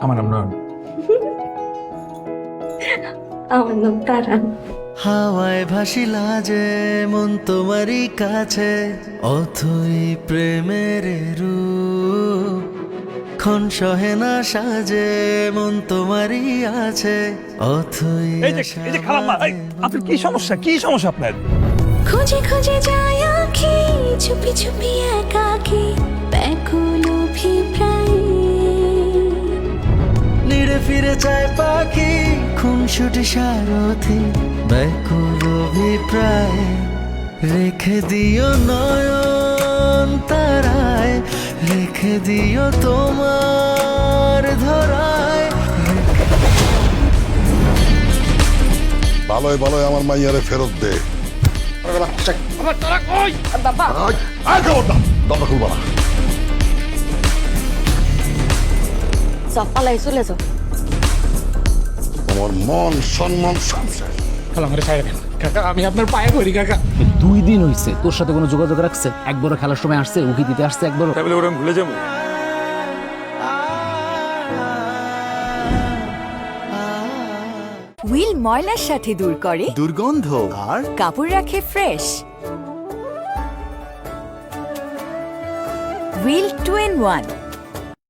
আমার নাম নয়ন। আমার নাম তারান। হাওয়ায় ভাসিলা যে মন তোমারই কাছে, অথই প্রেমের রূপ ক্ষণ সহে না সাজে, মন তোমারই আছে অথই। এই যে খালাম্মা, আপনার কি সমস্যা আপনার? খুঁজে খুঁজে যায় আঁখি, চুপি চুপি একাকি ব্যাকুল অভিপ্রায়। নিড়ে ফিরে চায় পাখি খুনসুটি সারথি ব্যাকুল অভিপ্রায়। রেখে দিও নয়ন তারায়, রেখে দিও তোমার ধরায়। ভালোই ভালোই আমার মাইয়ারে ফেরত দে। বাবা দরজা খুলবা না। সব পালাই চলে যাও। আমার মন সম্মান সব শেষ। আমার ছাড়া দেন কাকা, আমি আপনার পায়ে পড়ি কাকা। 2 দিন হইছে তোর সাথে কোনো যোগাযোগ রাখছে? একবারও খেলার সময় আসছে, উকি দিতে আসছে একবারও? তাই বলে ওরা ভুলে যাবো? হুইল ময়লার সাথে দূর করে দুর্গন্ধ আর কাপড় রাখে ফ্রেশ। Wheel 2 in 1